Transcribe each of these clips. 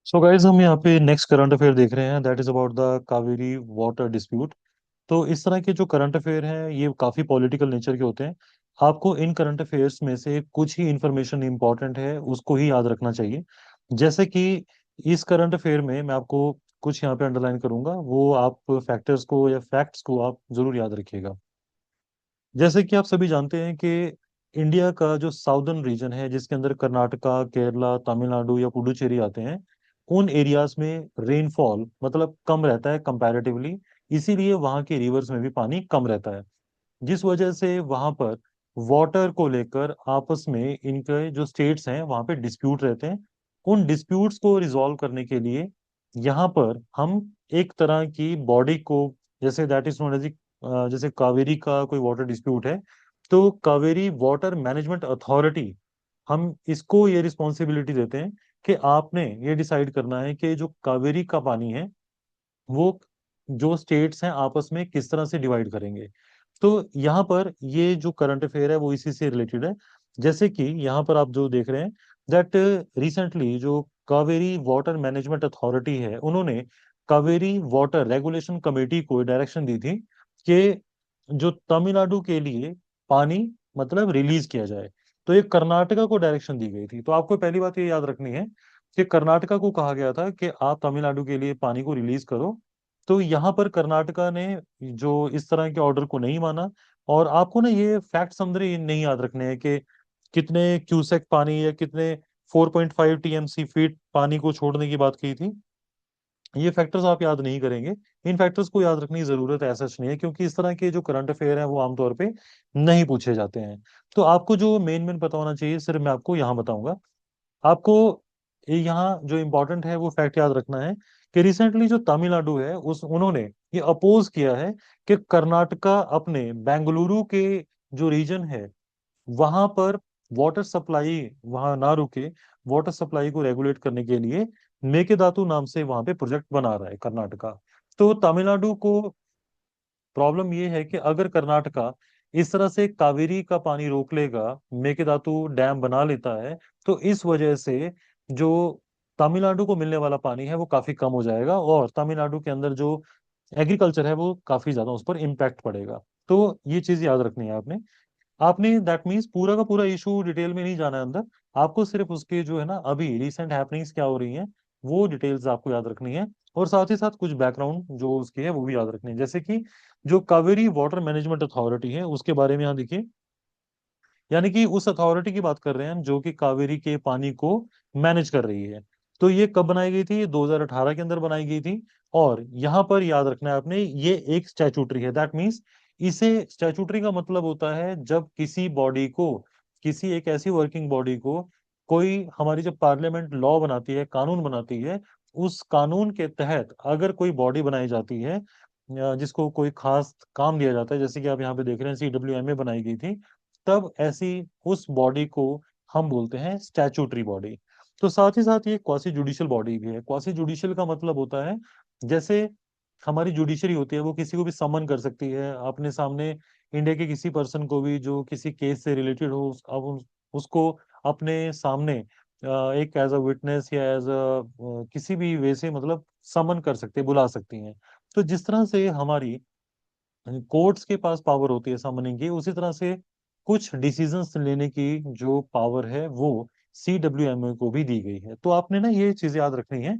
So guys हम यहाँ पे नेक्स्ट करंट अफेयर देख रहे हैं that is about the Kaveri water dispute. तो इस तरह के जो करंट अफेयर हैं ये काफी पॉलिटिकल नेचर के होते हैं। आपको इन करंट अफेयर्स में से कुछ ही इंफॉर्मेशन इंपॉर्टेंट है उसको ही याद रखना चाहिए। जैसे कि इस करंट अफेयर में मैं आपको कुछ यहाँ पे अंडरलाइन करूंगा, वो आप फैक्टर्स को या फैक्ट्स को आप जरूर याद रखिएगा। जैसे कि आप सभी जानते हैं कि इंडिया का जो साउदर्न रीजन है जिसके अंदर कर्नाटका, केरला, तमिलनाडु या पुडुचेरी आते हैं, उन एरियाज में रेनफॉल मतलब कम रहता है कंपैरेटिवली। इसीलिए वहाँ के रिवर्स में भी पानी कम रहता है, जिस वजह से वहाँ पर वाटर को लेकर आपस में इनके जो स्टेट्स हैं वहाँ पे डिस्प्यूट रहते हैं। उन डिस्प्यूट्स को रिजॉल्व करने के लिए यहाँ पर हम एक तरह की बॉडी को, जैसे दैट इज नोन एज, जैसे कावेरी का कोई वाटर डिस्प्यूट है तो कावेरी वाटर मैनेजमेंट अथॉरिटी, हम इसको ये रिस्पॉन्सिबिलिटी देते हैं कि आपने ये डिसाइड करना है कि जो कावेरी का पानी है वो जो स्टेट्स हैं आपस में किस तरह से डिवाइड करेंगे। तो यहाँ पर ये जो करंट अफेयर है वो इसी से रिलेटेड है। जैसे कि यहाँ पर आप जो देख रहे हैं दैट रिसेंटली जो कावेरी वाटर मैनेजमेंट अथॉरिटी है उन्होंने कावेरी वाटर रेगुलेशन कमेटी को डायरेक्शन दी थी कि जो तमिलनाडु के लिए पानी मतलब रिलीज किया जाए। तो ये कर्नाटका को डायरेक्शन दी गई थी। तो आपको पहली बात ये याद रखनी है कि कर्नाटका को कहा गया था कि आप तमिलनाडु के लिए पानी को रिलीज करो। तो यहाँ पर कर्नाटका ने जो इस तरह के ऑर्डर को नहीं माना। और आपको ना ये फैक्ट समझे नहीं याद रखने हैं कि कितने क्यूसेक पानी या कितने 4.5 टीएमसी फीट पानी को छोड़ने की बात की थी। ये फैक्टर्स आप याद नहीं करेंगे। इन फैक्टर्स को याद रखने की जरूरत ऐसा नहीं है क्योंकि इस तरह के जो करंट अफेयर हैं वो आमतौर पे नहीं पूछे जाते हैं। तो आपको जो मेन मेन पता होना चाहिए सिर्फ मैं आपको यहाँ बताऊंगा। आपको यहाँ जो इम्पोर्टेंट है वो फैक्ट याद रखना है कि रिसेंटली जो तमिलनाडु है उस उन्होंने ये अपोज किया है कि कर्नाटका अपने बेंगलुरु के जो रीजन है वहां पर वाटर सप्लाई वहां ना रुके, वाटर सप्लाई को रेगुलेट करने के लिए मेकेदातु नाम से वहां पे प्रोजेक्ट बना रहा है कर्नाटका। तो तमिलनाडु को प्रॉब्लम ये है कि अगर कर्नाटका इस तरह से कावेरी का पानी रोक लेगा, मेकेदातु डैम बना लेता है, तो इस वजह से जो तमिलनाडु को मिलने वाला पानी है वो काफी कम हो जाएगा और तमिलनाडु के अंदर जो एग्रीकल्चर है वो काफी ज्यादा उस पर इम्पैक्ट पड़ेगा। तो ये चीज याद रखनी है आपने। आपने दैट मीन्स पूरा का पूरा इशू डिटेल में नहीं जाना है अंदर। आपको सिर्फ उसके जो है ना अभी रिसेंट हैपनिंग्स क्या हो रही हैं वो डिटेल्स आपको याद रखनी है। और साथ ही साथ कुछ बैकग्राउंड जो उसकी है वो भी याद रखनी है। जैसे कि जो कावेरी वाटर मैनेजमेंट अथॉरिटी है उसके बारे में यहाँ देखिए, यानी कि उस अथॉरिटी की बात कर रहे हैं हम जो कि कावेरी के पानी को मैनेज कर रही है। तो ये कब बनाई गई थी? ये 2018 के अंदर बनाई गई थी। और यहाँ पर याद रखना है आपने ये एक स्टैचूटरी है, दैट मीन्स इसे स्टैचूटरी का मतलब होता है जब किसी बॉडी को, किसी एक ऐसी वर्किंग बॉडी को कोई हमारी जब पार्लियामेंट लॉ बनाती है, कानून बनाती है, उस कानून के तहत अगर कोई बॉडी बनाई जाती है जिसको कोई खास काम दिया जाता है, जैसे कि आप यहाँ पे देख रहे हैं CWMA बनाई गई थी, तब ऐसी उस बॉडी को हम बोलते हैं स्टैचूटरी बॉडी। तो साथ ही साथ ये क्वासी जुडिशियल बॉडी भी है। क्वासी जुडिशियल का मतलब होता है जैसे हमारी जुडिशरी होती है वो किसी को भी समन कर सकती है अपने सामने, इंडिया के किसी पर्सन को भी जो किसी केस से रिलेटेड हो अब उसको अपने सामने एक एज अ विटनेस या एज अ किसी भी वे से मतलब समन कर सकते हैं, बुला सकती हैं। तो जिस तरह से हमारी कोर्ट्स के पास पावर होती है समनिंग की, उसी तरह से कुछ डिसीजंस लेने की जो पावर है वो CWMA को भी दी गई है। तो आपने ना ये चीजें याद रखनी है,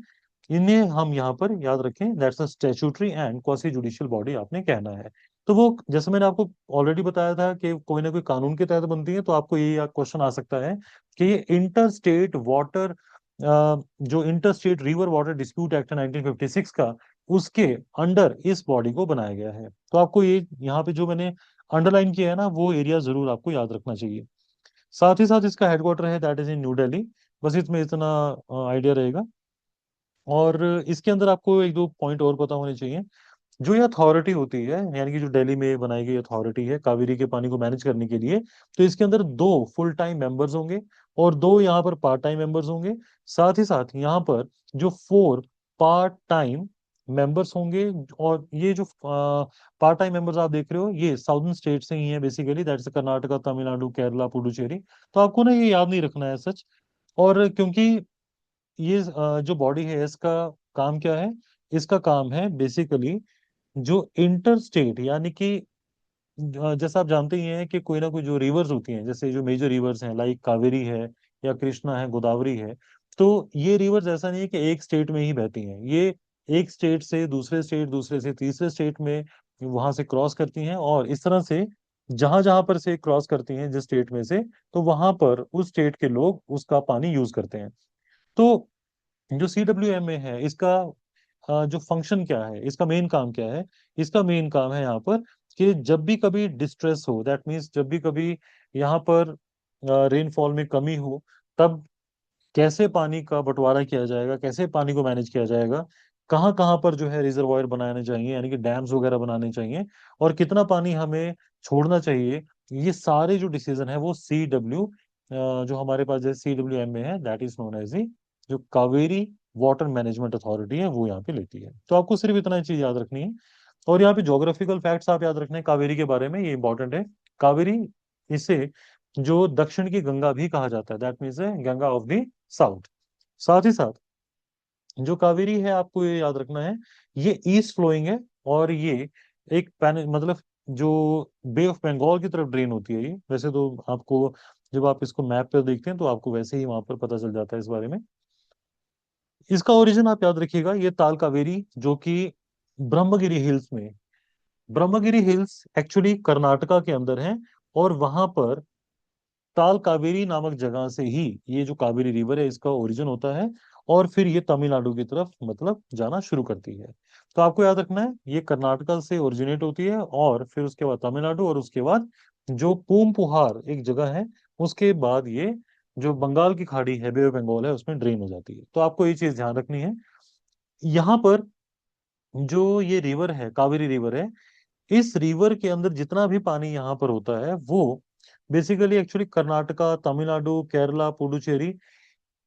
इन्हें हम यहाँ पर याद रखें। That's a statutory and quasi judicial body आपने कहना है। तो वो जैसे मैंने आपको ऑलरेडी बताया था कि कोई ना कोई कानून के तहत बनती है, तो आपको ये क्वेश्चन आ सकता है कि ये इंटर स्टेट वाटर, जो inter state river water dispute act 1956 का, उसके अंडर इस बॉडी को बनाया गया है। तो आपको ये यहाँ पे जो मैंने अंडरलाइन किया है ना वो एरिया जरूर आपको याद रखना चाहिए। साथ ही साथ इसका हेडक्वार्टर है that is in new Delhi. बस इसमें इतना आइडिया रहेगा। और इसके अंदर आपको एक दो पॉइंट और पता होने चाहिए। जो ये अथॉरिटी होती है यानी कि जो दिल्ली में बनाई गई अथॉरिटी है कावेरी के पानी को मैनेज करने के लिए, तो इसके अंदर दो फुल टाइम मेंबर्स होंगे और दो यहाँ पर पार्ट टाइम मेंबर्स होंगे। साथ ही साथ यहाँ पर जो 4 पार्ट टाइम मेंबर्स होंगे। और ये जो पार्ट टाइम मेंबर्स आप देख रहे हो ये साउदर्न स्टेट से ही है बेसिकली, दैट्स कर्नाटका, तमिलनाडु, केरला, पुडुचेरी। तो आपको ना ये याद नहीं रखना है सच। और क्योंकि ये जो बॉडी है इसका काम क्या है? इसका काम है बेसिकली जो इंटर स्टेट, यानी कि जैसा आप जानते ही हैं कि कोई ना कोई जो रिवर्स होती हैं, जैसे जो मेजर रिवर्स हैं लाइक कावेरी है या कृष्णा है, गोदावरी है, तो ये रिवर्स ऐसा नहीं है कि एक स्टेट में ही बहती हैं। ये एक स्टेट से दूसरे स्टेट, दूसरे से तीसरे स्टेट में वहां से क्रॉस करती हैं, और इस तरह से जहां जहां पर से क्रॉस करती हैं जिस स्टेट में से, तो वहां पर उस स्टेट के लोग उसका पानी यूज करते हैं। तो जो CWM में है इसका जो फंक्शन क्या है, इसका मेन काम क्या है? इसका मेन काम है यहाँ पर कि जब भी कभी डिस्ट्रेस हो, दैट मीन्स जब भी कभी यहाँ पर रेनफॉल में कमी हो, तब कैसे पानी का बंटवारा किया जाएगा, कैसे पानी को मैनेज किया जाएगा, कहाँ कहाँ पर जो है रिजर्वायर बनाने चाहिए, यानी कि डैम्स वगैरह बनाने चाहिए, और कितना पानी हमें छोड़ना चाहिए, ये सारे जो डिसीजन है वो जो हमारे पास जैसे CWM में है, that is known as the जो कावेरी वाटर मैनेजमेंट अथॉरिटी है, वो यहाँ पे लेती है। तो आपको सिर्फ इतना चीज याद रखनी है। और यहाँ पे ज्योग्राफिकल फैक्ट्स आप याद रखने हैं कावेरी के बारे में, ये इंपॉर्टेंट है। कावेरी, इसे जो दक्षिण की गंगा भी कहा जाता है, that means Ganga of the south. साथ ही साथ जो कावेरी है, आपको ये याद रखना है, ये ईस्ट फ्लोइंग है, और ये एक मतलब जो बे ऑफ बंगाल की तरफ ड्रेन होती है। ये वैसे तो आपको, जब आप इसको मैप पर देखते हैं तो आपको वैसे ही वहां पर पता चल जाता है इस बारे में। इसका ओरिजिन आप याद रखिएगा, ये ताल कावेरी जो कि ब्रह्मगिरी हिल्स में, ब्रह्मगिरी हिल्स एक्चुअली कर्नाटका के अंदर है, और वहां पर ताल कावेरी नामक जगह से ही ये जो कावेरी रिवर है इसका ओरिजिन होता है, और फिर ये तमिलनाडु की तरफ मतलब जाना शुरू करती है। तो आपको याद रखना है, ये कर्नाटका से ओरिजिनेट होती है, और फिर उसके बाद तमिलनाडु, और उसके बाद जो पूमपुहार एक जगह है, उसके बाद ये जो बंगाल की खाड़ी है, बे ऑफ बंगाल है, उसमें ड्रेन हो जाती है। तो आपको ये चीज ध्यान रखनी है। यहाँ पर जो ये रिवर है, कावेरी रिवर है, इस रिवर के अंदर जितना भी पानी यहाँ पर होता है वो बेसिकली एक्चुअली कर्नाटका, तमिलनाडु, केरला, पुडुचेरी,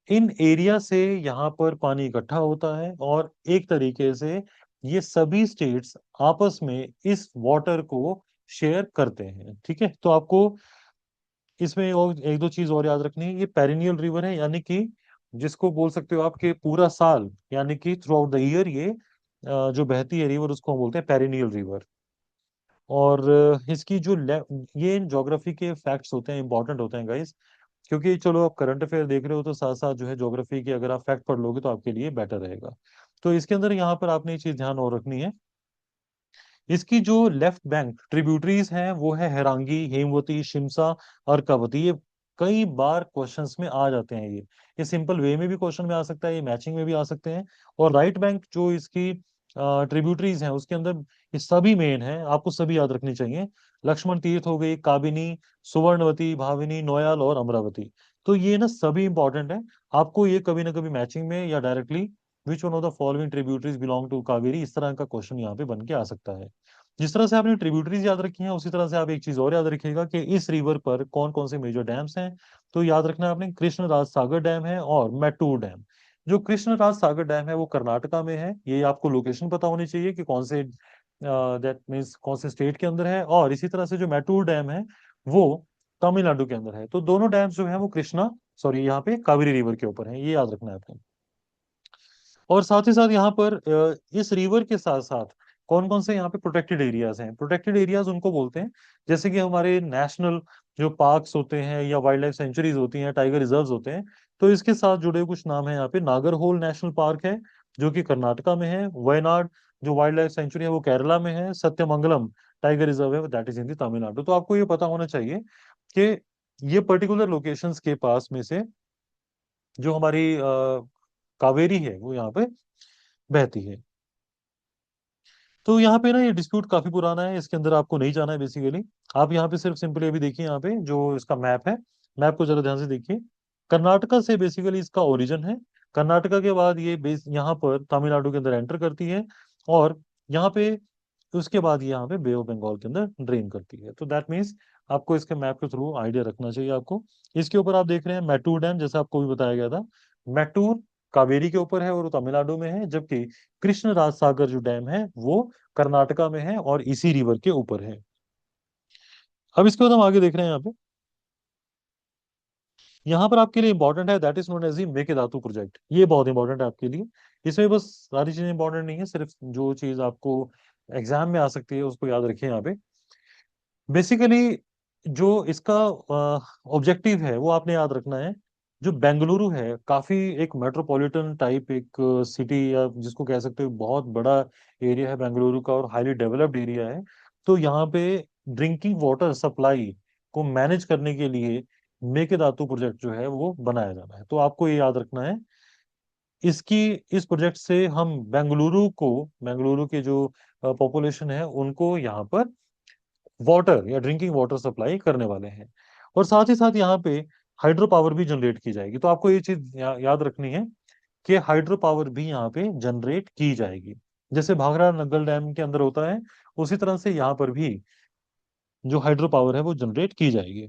इन एरिया से यहाँ पर पानी इकट्ठा होता है, और एक तरीके से ये सभी स्टेट्स आपस में इस वाटर को शेयर करते हैं। ठीक है, तो आपको इसमें और एक दो चीज और याद रखनी है। ये पेरिनियल रिवर है, यानी कि जिसको बोल सकते हो आपके पूरा साल, यानी कि थ्रू आउट द ईयर ये जो बहती है रिवर, उसको हम बोलते हैं पेरिनियल रिवर। और इसकी जो ये ज्योग्राफी के फैक्ट्स होते हैं, इंपॉर्टेंट होते हैं गाइस, क्योंकि चलो आप करंट अफेयर देख रहे हो तो साथ साथ जो है ज्योग्राफी के अगर आप फैक्ट पढ़ लोगे तो आपके लिए बेटर रहेगा। तो इसके अंदर यहाँ पर आपने ये चीज ध्यान और रखनी है, इसकी जो लेफ्ट बैंक ट्रिब्यूटरीज हैं वो है हैरांगी, हेमवती, शिमसा, और कावती। ये कई बार क्वेश्चंस में आ जाते हैं। ये सिंपल वे में भी क्वेश्चन में आ सकता है, ये मैचिंग में भी आ सकते हैं। और राइट बैंक जो इसकी ट्रिब्यूटरीज हैं उसके अंदर ये सभी मेन है, आपको सभी याद रखनी चाहिए। लक्ष्मण तीर्थ हो गई, काबिनी, सुवर्णवती, भाविनी, नोयाल और अमरावती। तो ये ना सभी इंपॉर्टेंट है। आपको ये कभी ना कभी मैचिंग में या directly which one of the following tributaries belong to Cauvery, इस तरह का क्वेश्चन यहाँ पे बन के आ सकता है। जिस तरह से आपने ट्रिब्यूटरीज याद रखी हैं, उसी तरह से आप एक चीज और याद रखिएगा कि इस रिवर पर कौन कौन से मेजर डैम्स हैं। तो याद रखना है आपने, कृष्ण राज सागर डैम है और मैटूर डैम। जो कृष्ण राज सागर डैम है वो कर्नाटका में है, ये आपको लोकेशन पता होनी चाहिए कि कौन से, दैट मीन्स कौन से स्टेट के अंदर है। और इसी तरह से जो मैटूर डैम है वो तमिलनाडु के अंदर है। तो दोनों डैम्स जो है वो कृष्णा, सॉरी, यहाँ पे कावेरी रिवर के ऊपर है, ये याद रखना है आपने। और साथ ही साथ यहाँ पर इस रिवर के साथ साथ कौन कौन से यहाँ पे प्रोटेक्टेड एरियाज हैं? प्रोटेक्टेड एरियाज उनको बोलते हैं जैसे कि हमारे नेशनल जो पार्क्स होते हैं या वाइल्ड लाइफ सेंचुरीज होती हैं, टाइगर रिजर्व्स होते हैं। तो इसके साथ जुड़े हुए कुछ नाम है यहाँ पे, नागरहोल नेशनल पार्क है जो कि कर्नाटका में है, वयनाड जो वाइल्ड लाइफ सेंचुरी है वो केरला में है, सत्यमंगलम टाइगर रिजर्व है that is in the Tamil Nadu. तो आपको ये पता होना चाहिए कि ये पर्टिकुलर लोकेशंस के पास में से जो हमारी कावेरी है वो यहाँ पे बहती है। तो यहाँ पे ना ये डिस्प्यूट काफी पुराना है, इसके अंदर आपको नहीं जाना है बेसिकली। आप यहाँ पे सिर्फ सिंपली अभी देखिए, यहाँ पे जो इसका मैप है, मैप को जरा ध्यान से देखिए। कर्नाटका से बेसिकली इसका ओरिजिन है, कर्नाटका के बाद ये बेस यहाँ पर तमिलनाडु के अंदर एंटर करती है, और यहाँ पे उसके बाद ये यहाँ पे बे ऑफ बंगाल के अंदर ड्रेन करती है। तो दैट मीन्स आपको इसके मैप के थ्रू आइडिया रखना चाहिए आपको। इसके ऊपर आप देख रहे हैं मैटूर डैम, जैसा आपको भी बताया गया था। मैटूर कावेरी के ऊपर है और वो तमिलनाडु में है, जबकि कृष्ण राज सागर जो डैम है वो कर्नाटका में है और इसी रिवर के ऊपर है। अब इसके बाद हम आगे देख रहे हैं यहाँ पे, यहाँ पर आपके लिए इंपॉर्टेंट है, that is known as the Mekedatu project. ये बहुत इंपॉर्टेंट है आपके लिए। इसमें बस सारी चीजें इंपॉर्टेंट नहीं है, सिर्फ जो चीज आपको एग्जाम में आ सकती है उसको याद रखिए यहाँ पे। बेसिकली जो इसका ऑब्जेक्टिव है वो आपने याद रखना है। जो बेंगलुरु है काफी एक मेट्रोपॉलिटन टाइप एक सिटी, या जिसको कह सकते हो बहुत बड़ा एरिया है बेंगलुरु का, और हाईली डेवलप्ड एरिया है। तो यहाँ पे ड्रिंकिंग वाटर सप्लाई को मैनेज करने के लिए मेकेदातु प्रोजेक्ट जो है वो बनाया जाना है। तो आपको ये याद रखना है। इसकी इस प्रोजेक्ट से हम बेंगलुरु के जो पॉपुलेशन है उनको यहाँ पर वाटर या ड्रिंकिंग वाटर सप्लाई करने वाले हैं। और साथ ही साथ यहाँ पे हाइड्रो पावर भी जनरेट की जाएगी। तो आपको ये चीज याद रखनी है कि हाइड्रो पावर भी यहाँ पे जनरेट की जाएगी। जैसे भाखड़ा नग्गल डैम के अंदर होता है, उसी तरह से यहाँ पर भी जो हाइड्रो पावर है वो जनरेट की जाएगी।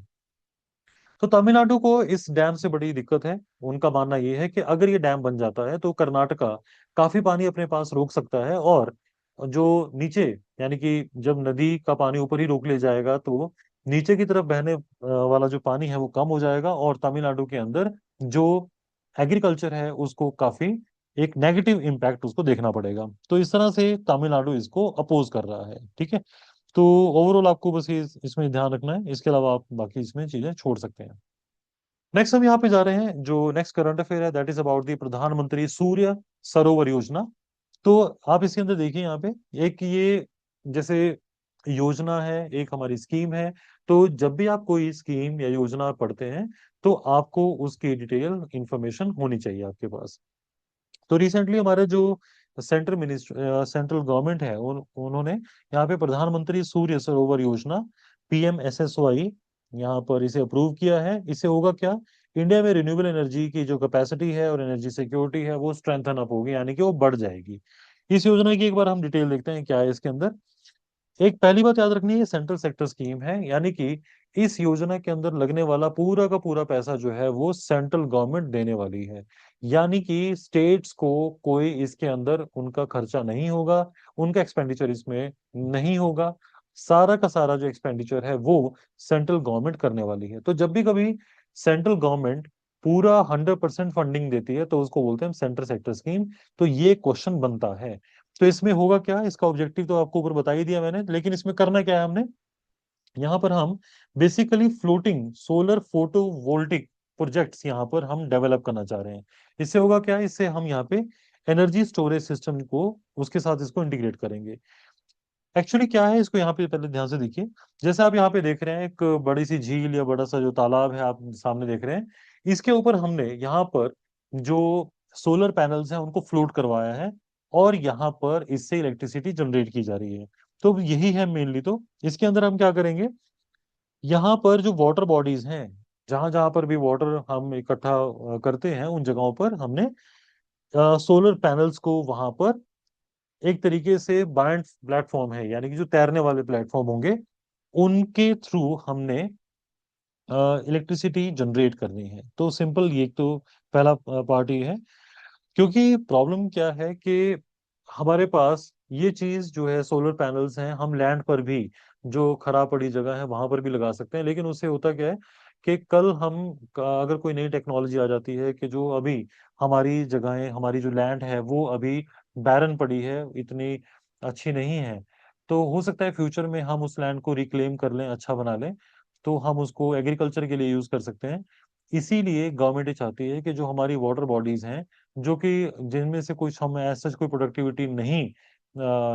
तो तमिलनाडु को इस डैम से बड़ी दिक्कत है। उनका मानना यह है कि अगर ये डैम बन जाता है तो कर्नाटका काफी पानी अपने पास रोक सकता है, और जो नीचे, यानी कि जब नदी का पानी ऊपर ही रोक ले जाएगा तो नीचे की तरफ बहने वाला जो पानी है वो कम हो जाएगा, और तमिलनाडु के अंदर जो एग्रीकल्चर है उसको काफी एक नेगेटिव इम्पैक्ट उसको देखना पड़ेगा। तो इस तरह से तमिलनाडु इसको अपोज कर रहा है, ठीक है। तो ओवरऑल आपको बस ये इसमें ध्यान रखना है, इसके अलावा आप बाकी इसमें चीजें छोड़ सकते हैं। नेक्स्ट हम यहाँ पे जा रहे हैं, जो नेक्स्ट करंट अफेयर है दैट इज अबाउट द प्रधानमंत्री सूर्य सरोवर योजना। तो आप इसके अंदर देखिए यहाँ पे एक ये जैसे योजना है, एक हमारी स्कीम है। तो जब भी आप कोई स्कीम या योजना पढ़ते हैं तो आपको उसकी डिटेल इंफॉर्मेशन होनी चाहिए आपके पास। तो रिसेंटली हमारे जो सेंट्रल गवर्नमेंट है उन्होंने यहाँ पे प्रधानमंत्री सूर्य सरोवर योजना PMSSY यहाँ पर इसे अप्रूव किया है। इससे होगा क्या, इंडिया में रिन्यूएबल एनर्जी की जो कैपेसिटी है और एनर्जी सिक्योरिटी है वो स्ट्रेंथन अप होगी, यानी कि वो बढ़ जाएगी। इस योजना की एक बार हम डिटेल देखते हैं क्या है इसके अंदर। एक पहली बात याद रखनी है, सेंट्रल सेक्टर स्कीम है, यानी कि इस योजना के अंदर लगने वाला पूरा का पूरा पैसा जो है वो सेंट्रल गवर्नमेंट देने वाली है। यानी कि स्टेट्स को कोई इसके अंदर उनका खर्चा नहीं होगा, उनका एक्सपेंडिचर इसमें नहीं होगा। सारा का सारा जो एक्सपेंडिचर है वो सेंट्रल गवर्नमेंट करने वाली है। तो जब भी कभी सेंट्रल गवर्नमेंट पूरा 100% फंडिंग देती है तो उसको बोलते हैं सेंट्रल सेक्टर स्कीम। तो ये क्वेश्चन बनता है। तो इसमें होगा क्या, इसका ऑब्जेक्टिव तो आपको ऊपर बता ही दिया मैंने, लेकिन इसमें करना क्या है हमने, यहाँ पर हम basically floating solar photovoltaic projects यहाँ पर हम डेवलप करना चाह रहे हैं। इससे होगा क्या, इससे हम यहाँ पे एनर्जी स्टोरेज सिस्टम को उसके साथ इसको इंटीग्रेट करेंगे। एक्चुअली क्या है, इसको यहाँ पे पहले ध्यान से देखिए। जैसे आप यहाँ पे देख रहे हैं एक बड़ी सी झील या बड़ा सा जो तालाब है आप सामने देख रहे हैं, इसके ऊपर हमने यहाँ पर जो सोलर पैनल्स हैं उनको फ्लोट करवाया है, और यहाँ पर इससे इलेक्ट्रिसिटी जनरेट की जा रही है। तो यही है मेनली। तो इसके अंदर हम क्या करेंगे, यहाँ पर जो वाटर बॉडीज हैं, जहां जहां पर भी वाटर हम इकट्ठा करते हैं उन जगहों पर हमने सोलर पैनल्स को वहां पर एक तरीके से बायंट प्लेटफॉर्म है, यानी कि जो तैरने वाले प्लेटफॉर्म होंगे उनके थ्रू हमने इलेक्ट्रिसिटी जनरेट करनी है। तो सिंपल ये तो पहला पार्ट ये है। क्योंकि प्रॉब्लम क्या है कि हमारे पास ये चीज जो है सोलर पैनल्स हैं, हम लैंड पर भी जो खराब पड़ी जगह है वहां पर भी लगा सकते हैं, लेकिन उससे होता क्या है कि कल हम अगर कोई नई टेक्नोलॉजी आ जाती है कि जो अभी हमारी जगहें, हमारी जो लैंड है वो अभी बैरन पड़ी है, इतनी अच्छी नहीं है, तो हो सकता है फ्यूचर में हम उस लैंड को रिक्लेम कर लें, अच्छा बना लें, तो हम उसको एग्रीकल्चर के लिए यूज कर सकते हैं। इसीलिए गवर्नमेंट ये चाहती है कि जो हमारी वाटर बॉडीज हैं, जो कि जिनमें से कुछ हम ऐसा कोई प्रोडक्टिविटी नहीं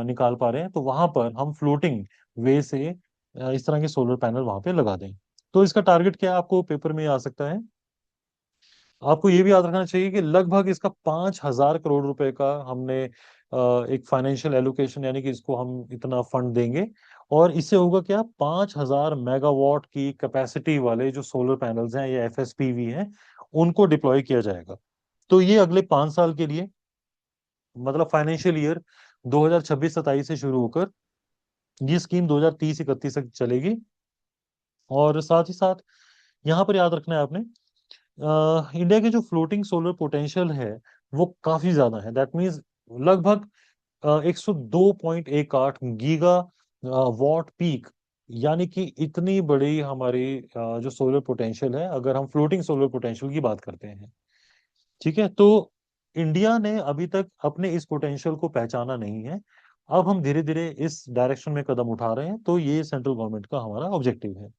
निकाल पा रहे हैं, तो वहां पर हम फ्लोटिंग वे से इस तरह के सोलर पैनल वहां पे लगा दें। तो इसका टारगेट क्या है, आपको पेपर में आ सकता है। आपको ये भी याद रखना चाहिए कि लगभग इसका 5,000 करोड़ रुपए का हमने एक फाइनेंशियल एलोकेशन, यानी कि इसको हम इतना फंड देंगे, और इससे होगा क्या, 5,000 मेगावाट की कैपेसिटी वाले जो सोलर पैनल्स हैं या FSPV हैं उनको डिप्लॉय किया जाएगा। तो ये अगले 5 साल के लिए, मतलब फाइनेंशियल ईयर 2026-27 से शुरू होकर ये स्कीम 2030-31 तक चलेगी। और साथ ही साथ यहाँ पर याद रखना है आपने, इंडिया के जो फ्लोटिंग सोलर पोटेंशियल है वो काफी ज्यादा है। दैट मीन्स लगभग 102.18 गीगा वॉट पीक यानी कि इतनी बड़ी हमारी जो सोलर पोटेंशियल है, अगर हम फ्लोटिंग सोलर पोटेंशियल की बात करते हैं, ठीक है। तो इंडिया ने अभी तक अपने इस पोटेंशियल को पहचाना नहीं है। अब हम धीरे धीरे इस डायरेक्शन में कदम उठा रहे हैं, तो ये सेंट्रल गवर्नमेंट का हमारा ऑब्जेक्टिव है।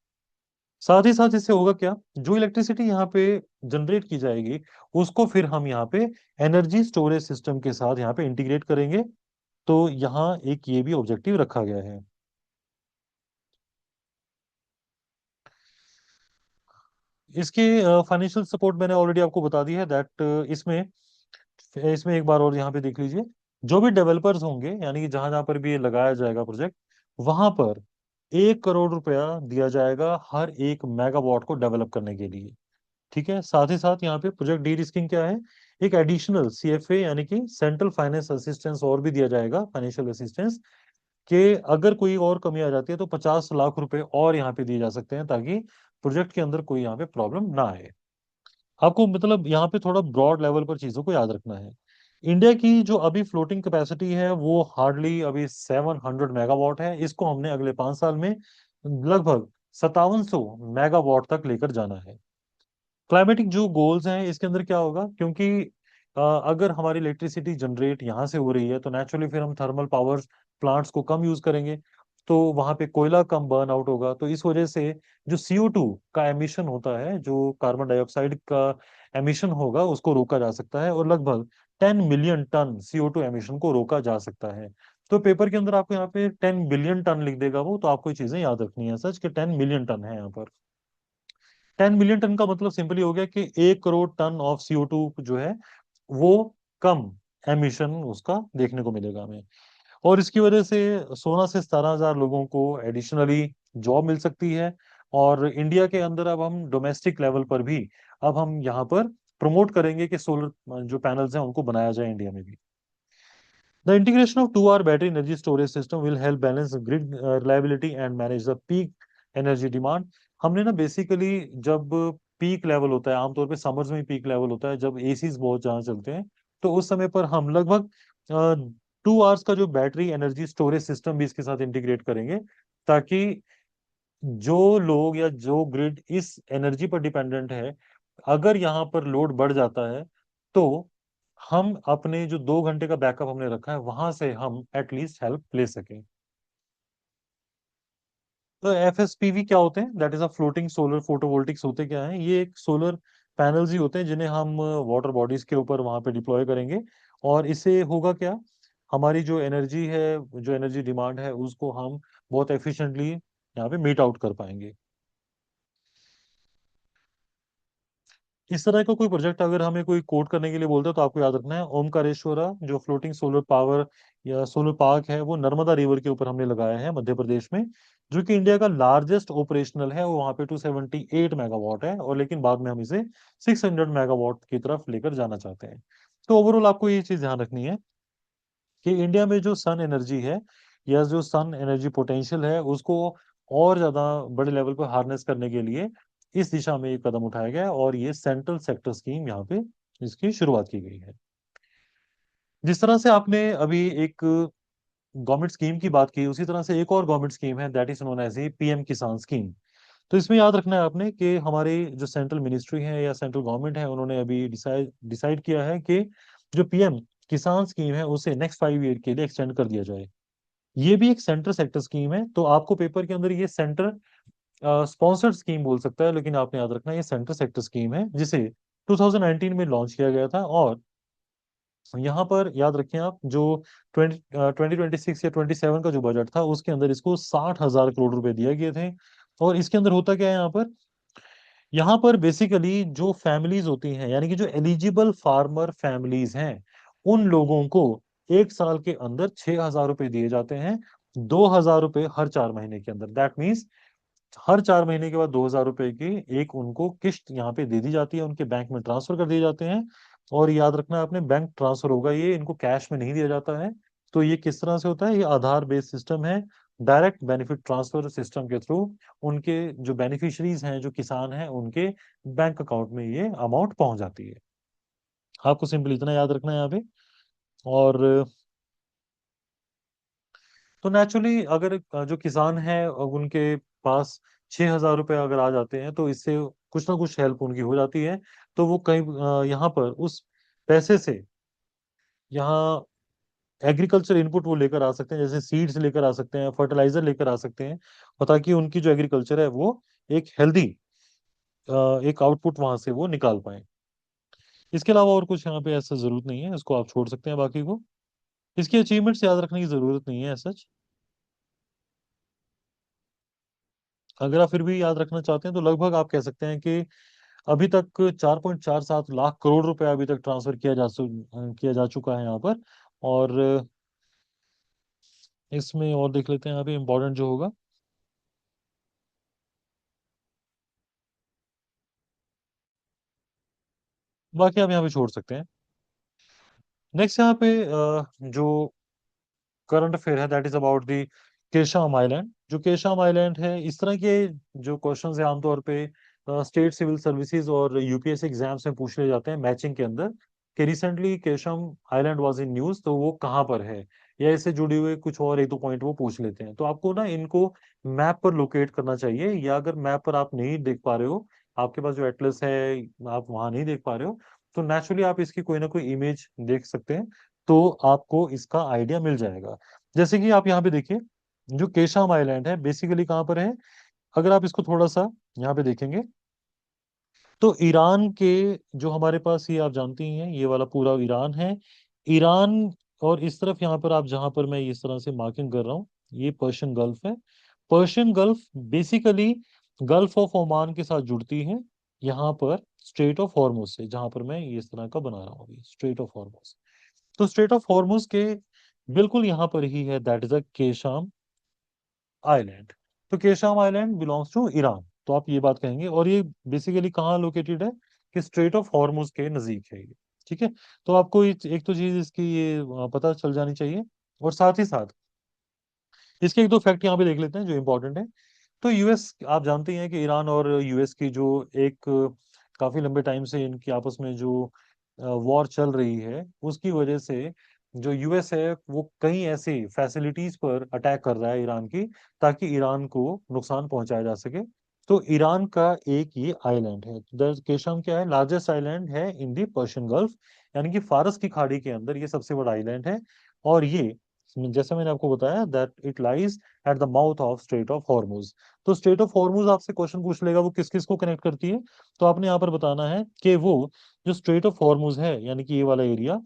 साथ ही साथ इससे होगा क्या, जो इलेक्ट्रिसिटी यहाँ पे जनरेट की जाएगी, उसको फिर हम यहाँ पे एनर्जी स्टोरेज सिस्टम के साथ यहाँ पे इंटीग्रेट करेंगे। तो यहाँ एक ये भी ऑब्जेक्टिव रखा गया है। इसके फाइनेंशियल सपोर्ट मैंने ऑलरेडी आपको बता दी है, दैट इसमें इसमें एक बार और यहाँ पे देख लीजिए। जो भी डेवलपर्स होंगे, यानी कि जहां जहां पर भी ये लगाया जाएगा प्रोजेक्ट, वहां पर 1 करोड़ रुपया दिया जाएगा हर एक मेगावाट को डेवलप करने के लिए। ठीक है। साथ ही साथ यहाँ पे प्रोजेक्ट डी रिस्किंग क्या है, एक एडिशनल सीएफए यानी कि सेंट्रल फाइनेंस असिस्टेंस और भी दिया जाएगा, फाइनेंशियल असिस्टेंस, कि अगर कोई और कमी आ जाती है तो 50 लाख रुपए और यहाँ पे दिए जा सकते हैं, ताकि प्रोजेक्ट के अंदर कोई यहाँ पे प्रॉब्लम ना आए। आपको मतलब यहाँ पे थोड़ा ब्रॉड लेवल पर चीजों को याद रखना है। इंडिया की जो अभी फ्लोटिंग कैपेसिटी है वो हार्डली अभी 700 मेगावाट है। इसको हमने अगले 5 साल में लगभग 5700 मेगावाट तक लेकर जाना है। क्लाइमेटिक जो गोल्स हैं इसके अंदर क्या होगा, क्योंकि अगर हमारी इलेक्ट्रिसिटी जनरेट यहाँ से हो रही है, तो नेचुरली फिर हम थर्मल पावर प्लांट्स को कम यूज करेंगे, तो वहां पे कोयला कम बर्न आउट होगा। तो इस वजह से जो CO2 का एमिशन होता है, जो कार्बन डाइऑक्साइड का एमिशन होगा, उसको रोका जा सकता है, और लगभग 10 मिलियन टन CO2 एमिशन को रोका जा सकता है। तो पेपर के अंदर आपको यहाँ पे 10 बिलियन टन लिख देगा वो, तो आपको ये चीजें याद रखनी है सच, कि 10 मिलियन टन है यहाँ पर। 10 मिलियन टन का मतलब सिंपली हो गया कि 1 करोड़ टन ऑफ CO2 जो है वो कम एमिशन उसका देखने को मिलेगा हमें। और इसकी वजह से 16 से 17 हजार लोगों को एडिशनली जॉब मिल सकती है। और इंडिया के अंदर अब हम डोमेस्टिक लेवल पर भी अब हम यहाँ पर प्रमोट करेंगे कि सोलर जो पैनल्स हैं उनको बनाया जाए इंडिया में भी। The integration of 2 our battery energy storage system will help balance grid reliability and manage the peak energy demand. हमने ना बेसिकली, जब पीक लेवल होता है, आमतौर पे समर्स में पीक लेवल होता है जब एसीज बहुत ज्यादा चलते हैं, तो उस समय पर हम लगभग 2 आवर्स का जो बैटरी एनर्जी स्टोरेज सिस्टम भी इसके साथ इंटीग्रेट करेंगे, ताकि जो लोग या जो ग्रिड इस एनर्जी पर डिपेंडेंट है, अगर यहाँ पर लोड बढ़ जाता है, तो हम अपने जो 2 घंटे का बैकअप हमने रखा है वहां से हम एटलीस्ट हेल्प ले सकें। तो FSPV क्या होते हैं, that is a floating solar photovoltaics. होते क्या है, ये एक सोलर पैनल्स ही होते हैं जिन्हें हम वाटर बॉडीज के ऊपर वहां पे डिप्लॉय करेंगे। और इससे होगा क्या, हमारी जो एनर्जी है, जो एनर्जी डिमांड है, उसको हम बहुत एफिशिएंटली यहाँ पे मीट आउट कर पाएंगे। इस तरह का कोई प्रोजेक्ट अगर हमें कोई कोड करने के लिए बोलता है, तो आपको याद रखना है ओमकारेश्वरा जो फ्लोटिंग सोलर पावर या सोलर पार्क है, वो नर्मदा रिवर के ऊपर हमने लगाया है मध्य प्रदेश में, जो कि इंडिया का लार्जेस्ट ऑपरेशनल है। वो वहाँ पे 278 मेगावाट है, और लेकिन बाद में हम इसे 600 मेगावाट की तरफ लेकर जाना चाहते हैं। तो ओवरऑल आपको ये चीज ध्यान रखनी है कि इंडिया में जो सन एनर्जी है, या जो सन एनर्जी पोटेंशियल है, उसको और ज्यादा बड़े लेवल पर हार्नेस करने के लिए इस दिशा में एक कदम उठाया गया है, और ये सेंट्रल सेक्टर स्कीम यहाँ पे इसकी शुरुआत की गई है। जिस तरह से आपने अभी एक गवर्नमेंट स्कीम की बात की, उसी तरह से एक और गवर्नमेंट स्कीम है, that is known as a PM Kisan scheme. तो इसमें याद रखना है आपने कि हमारे जो सेंट्रल मिनिस्ट्री है या सेंट्रल गवर्नमेंट है, उन्होंने अभी डिसाइड डिसाइड किया है कि जो PM किसान स्कीम है उसे नेक्स्ट 5 ईयर के लिए एक्सटेंड कर दिया जाए। ये भी एक सेंटर सेक्टर स्कीम है, तो आपको पेपर के अंदर ये सेंटर स्पॉन्सर्ड स्कीम बोल सकता है, लेकिन आपने याद रखना है ये सेंटर सेक्टर स्कीम है, जिसे 2019 में लॉन्च किया गया था। और यहाँ पर याद रखें आप, जो 2026 या 27 का जो बजट था, उसके अंदर इसको 60,000 करोड़ रुपए दिए गए थे। और इसके अंदर होता क्या है, यहाँ पर बेसिकली जो फैमिलीज होती हैं, यानी कि जो एलिजिबल फार्मर फैमिलीज हैं, उन लोगों को 1 साल के अंदर 6,000 रुपए दिए जाते हैं, 2,000 रुपए हर 4 महीने के अंदर। दैट मीन्स हर 4 महीने के बाद 2,000 रुपए की एक उनको किस्त यहाँ पे दे दी जाती है, उनके बैंक में ट्रांसफर कर दिए जाते हैं। और याद रखना आपने, बैंक ट्रांसफर होगा, ये इनको कैश में नहीं दिया जाता है। तो ये किस तरह से होता है, ये आधार बेस्ड सिस्टम है, डायरेक्ट बेनिफिट ट्रांसफर सिस्टम के थ्रू उनके जो बेनिफिशरीज हैं, जो किसान हैं, उनके बैंक अकाउंट में ये अमाउंट पहुंच जाती है। आपको सिंपल इतना याद रखना है यहाँ पे। और तो नेचुरली अगर जो किसान है उनके पास 6,000 रुपये अगर आ जाते हैं तो इससे कुछ ना कुछ हेल्प उनकी हो जाती है। तो वो कहीं यहाँ पर उस पैसे से यहाँ एग्रीकल्चर इनपुट वो लेकर आ सकते हैं, जैसे सीड्स लेकर आ सकते हैं, फर्टिलाइजर लेकर आ सकते हैं, और ताकि उनकी जो एग्रीकल्चर है वो एक हेल्दी एक आउटपुट वहां से वो निकाल पाए। इसके अलावा और कुछ यहाँ पे ऐसा जरूरत नहीं है, इसको आप छोड़ सकते हैं बाकी को। इसकी अचीवमेंट्स याद रखने की जरूरत नहीं है सच। अगर आप फिर भी याद रखना चाहते हैं तो लगभग आप कह सकते हैं कि अभी तक 4.47 लाख करोड़ रुपया अभी तक ट्रांसफर किया जा चुका है यहाँ पर। और इसमें और देख लेते हैं यहाँ पे इम्पोर्टेंट जो होगा। बाकी आप यहाँ पे छोड़ सकते हैं। नेक्स्ट यहाँ पे जो करंट अफेयर है that is about the Keisham island. जो केशाम आइलैंड है, इस तरह के जो क्वेश्चंस है आमतौर पे स्टेट सिविल सर्विसेज और यूपीएससी एग्जाम्स में पूछ ले जाते हैं मैचिंग के अंदर, कि recently Qeshm island was in news, तो वो कहाँ पर है, या इससे जुड़े हुए कुछ और एक दो पॉइंट वो पूछ लेते हैं। तो आपको ना इनको मैप पर लोकेट करना चाहिए, या अगर मैप पर आप नहीं देख पा रहे हो, आपके पास जो एटलस है आप वहां नहीं देख पा रहे हो, तो नेचुरली आप इसकी कोई ना कोई इमेज देख सकते हैं, तो आपको इसका आइडिया मिल जाएगा। जैसे कि आप यहाँ पे देखिए, जो केशाम आइलैंड है बेसिकली कहाँ पर है। अगर आप इसको थोड़ा सा यहाँ पे देखेंगे, तो ईरान के जो हमारे पास, ये आप जानती ही हैं, ये वाला पूरा ईरान है। ईरान, और इस तरफ यहाँ पर आप जहाँ पर मैं इस तरह से मार्किंग कर रहा हूँ, ये पर्शियन गल्फ है। Persian gulf basically gulf of Oman के साथ जुड़ती है, यहाँ पर स्ट्रेट ऑफ हॉर्मुज से, जहां पर मैं ये इस तरह का बना रहा हूँ अभी, स्ट्रेट ऑफ हॉर्मुज। तो स्ट्रेट ऑफ हॉर्मुज के बिल्कुल यहाँ पर ही है, that is a Qeshm island. तो Qeshm island belongs to Iran, तो आप ये बात कहेंगे। और ये बेसिकली कहाँ लोकेटेड है, कि स्ट्रेट ऑफ हॉर्मुज के नजदीक है ये। ठीक है। तो आपको एक तो चीज इसकी ये पता चल जानी चाहिए। और साथ ही साथ इसके एक दो फैक्ट यहाँ पे देख लेते हैं जो इंपॉर्टेंट है। तो यूएस, आप जानते ही हैं कि ईरान और यूएस की जो एक काफी लंबे टाइम से इनकी आपस में जो वॉर चल रही है, उसकी वजह से जो यूएस है वो कई ऐसी फैसिलिटीज पर अटैक कर रहा है ईरान की, ताकि ईरान को नुकसान पहुंचाया जा सके। तो ईरान का एक ये आइलैंड है, केशम क्या है, लार्जेस्ट आइलैंड है इन दी पर्शियन गल्फ, यानी कि फारस की खाड़ी के अंदर ये सबसे बड़ा आइलैंड है। और ये, जैसे मैंने आपको बताया, that it lies at the mouth of straight of Hormuz. तो स्ट्रेट ऑफ हॉर्मुज आपसे क्वेश्चन पूछ लेगा वो किस किस को कनेक्ट करती है, तो आपने यहाँ पर बताना है कि वो जो स्ट्रेट ऑफ हॉर्मुज है, यानी कि ये वाला एरिया,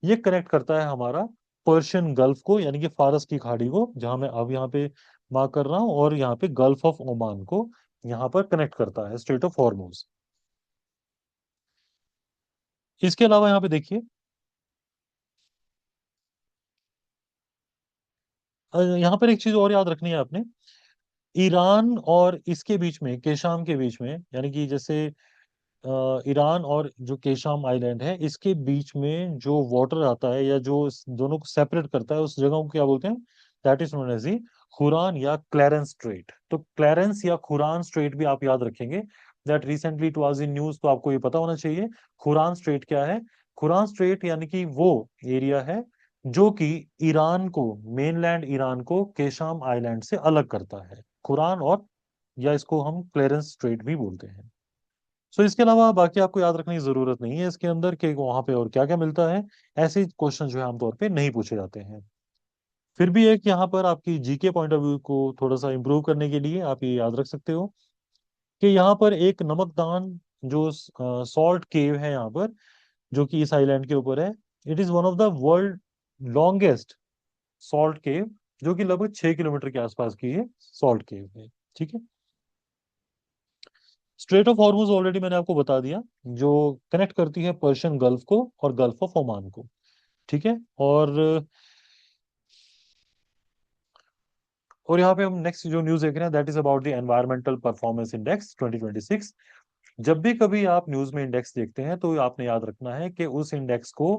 ये कनेक्ट करता है हमारा पर्शियन गल्फ को, यानी कि फारस की खाड़ी को, जहां मैं अब यहाँ पे मार्क कर रहा हूँ, और यहाँ पे गल्फ ऑफ ओमान को यहाँ पर कनेक्ट करता है स्ट्रेट ऑफ हॉर्मुज। इसके अलावा यहाँ पे देखिए, यहाँ पर एक चीज और याद रखनी है आपने। ईरान और इसके बीच में, केशाम के बीच में, यानी कि जैसे ईरान और जो केशाम आइलैंड है, इसके बीच में जो वाटर आता है, या जो इस दोनों को सेपरेट करता है, उस जगह को क्या बोलते हैं, that is known as the Khuran या क्लैरेंस स्ट्रेट। तो क्लैरेंस या खुरान स्ट्रेट भी आप याद रखेंगे, that recently it was in news, तो आपको ये पता होना चाहिए खुरान स्ट्रेट क्या है। खुरान स्ट्रेट यानी कि वो एरिया है जो कि ईरान को, मेनलैंड ईरान को केशाम आइलैंड से अलग करता है, खुरान, और या इसको हम क्लेरेंस स्ट्रेट भी बोलते हैं। सो इसके अलावा बाकी आपको याद रखने की जरूरत नहीं है इसके अंदर कि वहां पे और क्या क्या मिलता है। ऐसे क्वेश्चन जो है आमतौर पे नहीं पूछे जाते हैं। फिर भी एक यहाँ पर आपकी जीके पॉइंट ऑफ व्यू को थोड़ा सा इंप्रूव करने के लिए आप ये याद रख सकते हो कि यहाँ पर एक नमकदान जो सॉल्ट केव है यहाँ पर, जो कि इस आइलैंड के ऊपर है, it is one of the world longest salt cave, जो कि लगभग 6 किलोमीटर के आसपास की है सॉल्ट केव है। ठीक है। स्ट्रेट ऑफ हॉर्मुज ऑलरेडी मैंने आपको बता दिया, जो कनेक्ट करती है पर्शियन गल्फ को और गल्फ ऑफ ओमान को। ठीक है। और यहाँ पे हम नेक्स्ट जो न्यूज देख रहे हैं that is about the environmental performance index 2026। जब भी कभी आप न्यूज में इंडेक्स देखते हैं तो आपने याद रखना है कि उस इंडेक्स को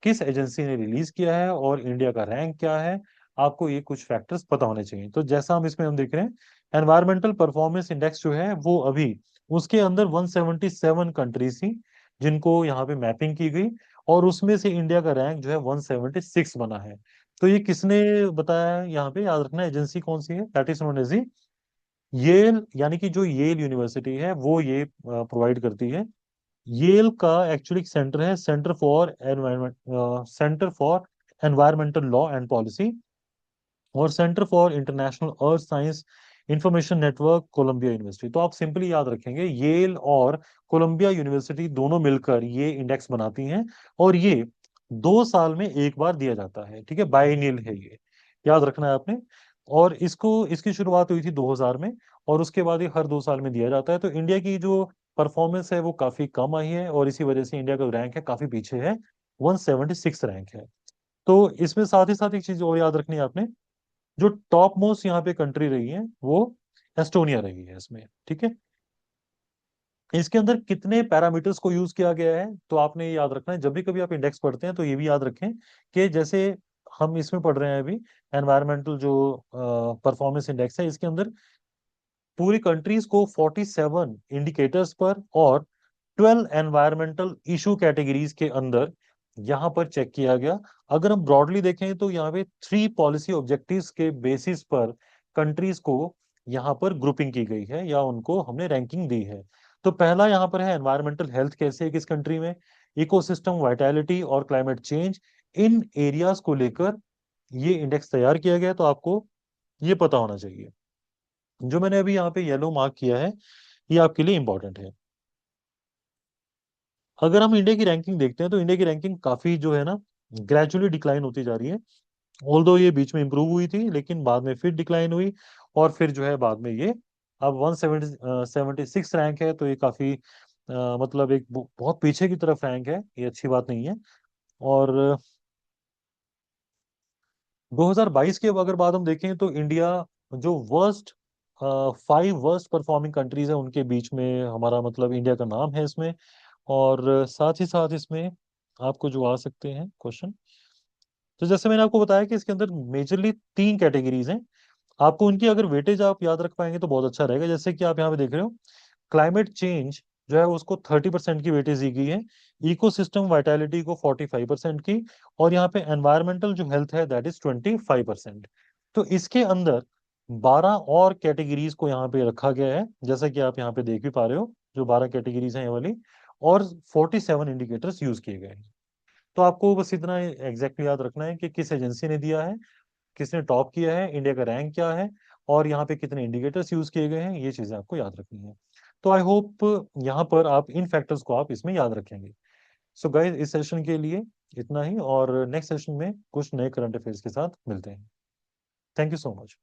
किस एजेंसी ने रिलीज किया है और इंडिया का रैंक क्या है। आपको ये कुछ फैक्टर्स पता होने चाहिए। तो जैसा हम देख रहे हैं, एनवायरमेंटल परफॉर्मेंस इंडेक्स जो है वो अभी, उसके अंदर 177 कंट्रीज थी जिनको यहाँ पे मैपिंग की गई, और उसमें से इंडिया का रैंक जो है 176 बना है। तो ये किसने बताया है? यहाँ पे याद रखना, एजेंसी कौन सी है, that is known as Yale, यानी कि जो येल यूनिवर्सिटी है वो ये प्रोवाइड करती है। येल का एक्चुअली सेंटर है centre for environmental law and policy, और centre for international earth science information network Columbia university. तो आप सिंपली याद रखेंगे येल और कोलंबिया यूनिवर्सिटी दोनों मिलकर ये इंडेक्स बनाती हैं, और ये 2 साल में एक बार दिया जाता है, ठीक है, बाइनियल है ये, याद रखना है आपने। और इसकी शुरुआत हुई थी 2000 में, और उसके बाद ये हर 2 साल में दिया जाता है। तो इंडिया की जो परफॉर्मेंस है वो काफी कम आई है, और इसी वजह से इंडिया का रैंक है काफी पीछे है, 176 रैंक है। तो इसमें साथ ही साथ एक चीज और याद रखनी है आपने, जो टॉप मोस्ट यहाँ पे कंट्री रही है वो एस्टोनिया रही है इसमें, ठीक है। इसके अंदर कितने पैरामीटर्स को यूज किया गया है, तो आपने ये याद रखना है जब भी कभी आप इंडेक्स पढ़ते हैं तो ये भी याद रखें कि जैसे हम इसमें पढ़ रहे हैं अभी, एनवायरमेंटल जो परफॉर्मेंस इंडेक्स है, इसके अंदर पूरी कंट्रीज को 47 इंडिकेटर्स पर और 12 एनवायरमेंटल इशू कैटेगरीज के अंदर यहाँ पर चेक किया गया। अगर हम ब्रॉडली देखें तो यहाँ पे 3 पॉलिसी ऑब्जेक्टिव्स के बेसिस पर कंट्रीज को यहाँ पर ग्रुपिंग की गई है, या उनको हमने रैंकिंग दी है। तो पहला यहाँ पर है एनवायरमेंटल हेल्थ कैसे है किस कंट्री में, इकोसिस्टम वाइटैलिटी और क्लाइमेट चेंज, इन एरियाज को लेकर ये इंडेक्स तैयार किया गया। तो आपको ये पता होना चाहिए। जो मैंने अभी यहाँ पे येलो मार्क किया है, ये आपके लिए इंपॉर्टेंट है। अगर हम इंडिया की रैंकिंग देखते हैं तो इंडिया की रैंकिंग काफी जो है ना, ग्रेजुअली डिक्लाइन होती जा रही है। ऑल्दो ये बीच में इंप्रूव हुई थी, लेकिन बाद में फिर डिक्लाइन हुई, और फिर जो है बाद में ये अब 176 रैंक है। तो ये काफी मतलब एक बहुत पीछे की तरफ रैंक है, ये अच्छी बात नहीं है। और 2022 के अगर बात हम देखें तो इंडिया जो वर्स्ट 5 वर्स्ट परफॉर्मिंग कंट्रीज है उनके बीच में हमारा मतलब इंडिया का नाम है इसमें। और साथ ही साथ इसमें आपको जो आ सकते हैं क्वेश्चन, तो जैसे मैंने आपको बताया कि इसके अंदर मेजरली 3 कैटेगरीज हैं। आपको उनकी अगर वेटेज आप याद रख पाएंगे तो बहुत अच्छा रहेगा। जैसे कि आप यहाँ पे देख रहे हो, क्लाइमेट चेंज जो है उसको 30% की वेटेज दी गई है, इकोसिस्टम वाइटैलिटी को 45% की, और यहाँ पे एनवायरमेंटल जो हेल्थ है दैट इज 25%। तो इसके अंदर 12 और कैटेगरीज को यहाँ पे रखा गया है, जैसा कि आप यहाँ पे देख भी पा रहे हो, जो 12 कैटेगरीज हैं ये वाली, और 47 इंडिकेटर्स यूज किए गए हैं। तो आपको बस इतना एग्जैक्टली याद रखना है कि किस एजेंसी ने दिया है, किसने टॉप किया है, इंडिया का रैंक क्या है, और यहाँ पे कितने इंडिकेटर्स यूज किए गए हैं, ये चीजें आपको याद रखनी है। तो आई होप यहाँ पर आप इन फैक्टर्स को आप इसमें याद रखेंगे। सो गाइस, इस सेशन के लिए इतना ही, और नेक्स्ट सेशन में कुछ नए करंट अफेयर्स के साथ मिलते हैं। Thank you so much.